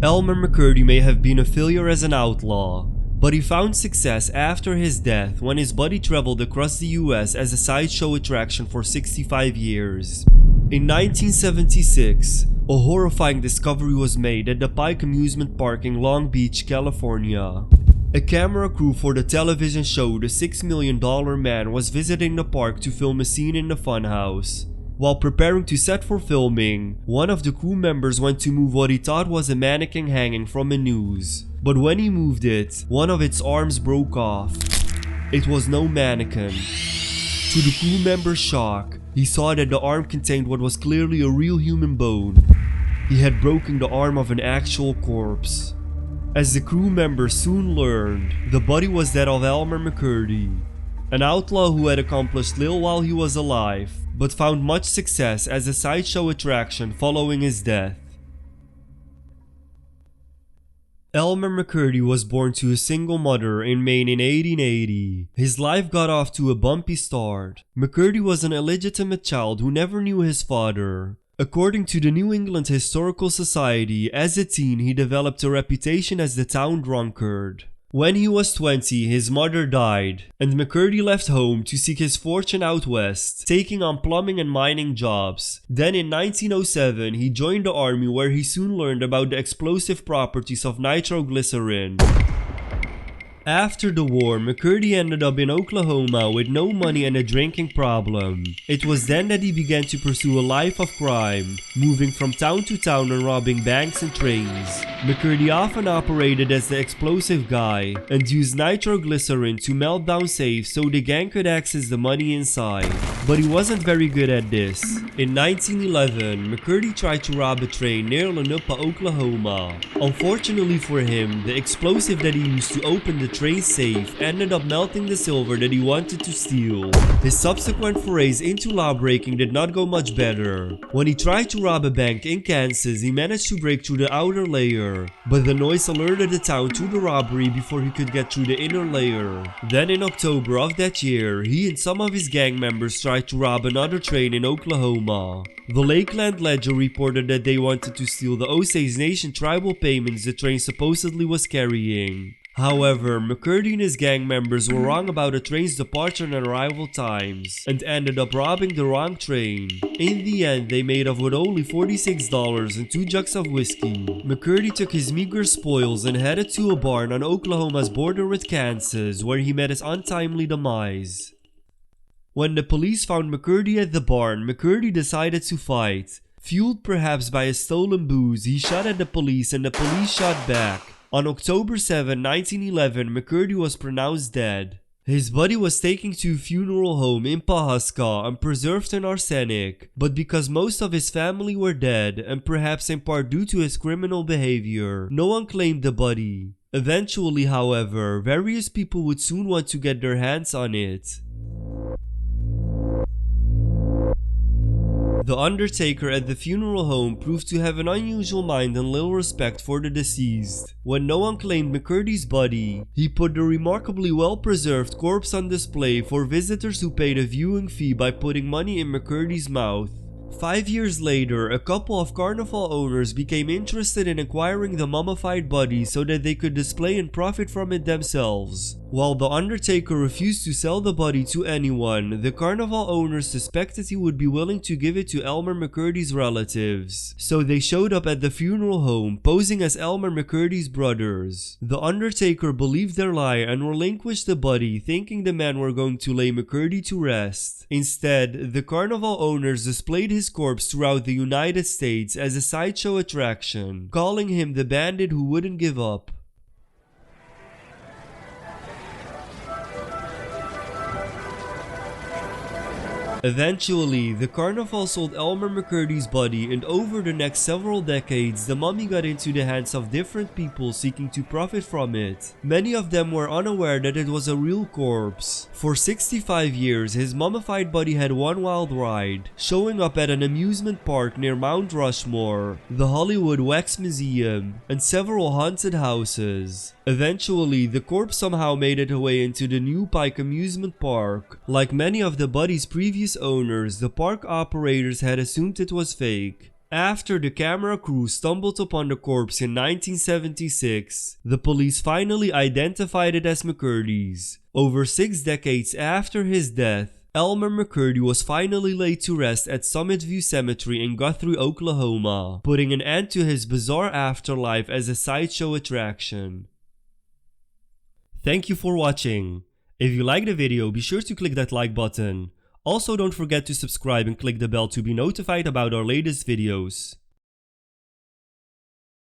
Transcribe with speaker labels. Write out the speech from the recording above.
Speaker 1: Elmer McCurdy may have been a failure as an outlaw, but he found success after his death when his body traveled across the US as a sideshow attraction for 65 years. In 1976, a horrifying discovery was made at the Pike amusement park in Long Beach, California. A camera crew for the television show The $6 Million Man was visiting the park to film a scene in the funhouse. While preparing to set for filming, one of the crew members went to move what he thought was a mannequin hanging from a noose. But when he moved it, one of its arms broke off. It was no mannequin. To the crew member's shock, he saw that the arm contained what was clearly a real human bone. He had broken the arm of an actual corpse. As the crew members soon learned, the body was that of Elmer McCurdy, an outlaw who had accomplished little while he was alive, but found much success as a sideshow attraction following his death. Elmer McCurdy was born to a single mother in Maine in 1880. His life got off to a bumpy start. McCurdy was an illegitimate child who never knew his father. According to the New England Historical Society, as a teen he developed a reputation as the town drunkard. When he was 20, his mother died, and McCurdy left home to seek his fortune out west, taking on plumbing and mining jobs. Then in 1907, he joined the army where he soon learned about the explosive properties of nitroglycerin. After the war, McCurdy ended up in Oklahoma with no money and a drinking problem. It was then that he began to pursue a life of crime, moving from town to town and robbing banks and trains. McCurdy often operated as the explosive guy and used nitroglycerin to melt down safes so the gang could access the money inside. But he wasn't very good at this. In 1911, McCurdy tried to rob a train near Lenupa, Oklahoma. Unfortunately for him, the explosive that he used to open the train safe ended up melting the silver that he wanted to steal. His subsequent forays into lawbreaking did not go much better. When he tried to rob a bank in Kansas, he managed to break through the outer layer, but the noise alerted the town to the robbery before he could get through the inner layer. Then in October of that year, he and some of his gang members tried to rob another train in Oklahoma. The Lakeland Ledger reported that they wanted to steal the Osage Nation tribal payments the train supposedly was carrying. However, McCurdy and his gang members were wrong about the train's departure and arrival times, and ended up robbing the wrong train. In the end, they made off with only $46 and 2 jugs of whiskey. McCurdy took his meager spoils and headed to a barn on Oklahoma's border with Kansas, where he met his untimely demise. When the police found McCurdy at the barn, McCurdy decided to fight. Fueled perhaps by his stolen booze, he shot at the police and the police shot back. On October 7, 1911, McCurdy was pronounced dead. His body was taken to a funeral home in Pawhuska and preserved in arsenic, but because most of his family were dead, and perhaps in part due to his criminal behavior, no one claimed the body. Eventually, however, various people would soon want to get their hands on it. The undertaker at the funeral home proved to have an unusual mind and little respect for the deceased. When no one claimed McCurdy's body, he put the remarkably well-preserved corpse on display for visitors who paid a viewing fee by putting money in McCurdy's mouth. 5 years later, a couple of carnival owners became interested in acquiring the mummified body so that they could display and profit from it themselves. While the undertaker refused to sell the body to anyone, the carnival owners suspected he would be willing to give it to Elmer McCurdy's relatives. So they showed up at the funeral home, posing as Elmer McCurdy's brothers. The undertaker believed their lie and relinquished the body, thinking the men were going to lay McCurdy to rest. Instead, the carnival owners displayed his corpse throughout the United States as a sideshow attraction, calling him the bandit who wouldn't give up. Eventually, the carnival sold Elmer McCurdy's body, and over the next several decades, the mummy got into the hands of different people seeking to profit from it. Many of them were unaware that it was a real corpse. For 65 years, his mummified body had one wild ride, showing up at an amusement park near Mount Rushmore, the Hollywood Wax Museum, and several haunted houses. Eventually, the corpse somehow made its way into the new Pike amusement park. Like many of the body's previous owners, the park operators had assumed it was fake. After the camera crew stumbled upon the corpse in 1976, the police finally identified it as McCurdy's. Over 6 decades after his death, Elmer McCurdy was finally laid to rest at Summit View Cemetery in Guthrie, Oklahoma, putting an end to his bizarre afterlife as a sideshow attraction. Thank you for watching. If you liked the video, be sure to click that like button. Also, don't forget to subscribe and click the bell to be notified about our latest videos.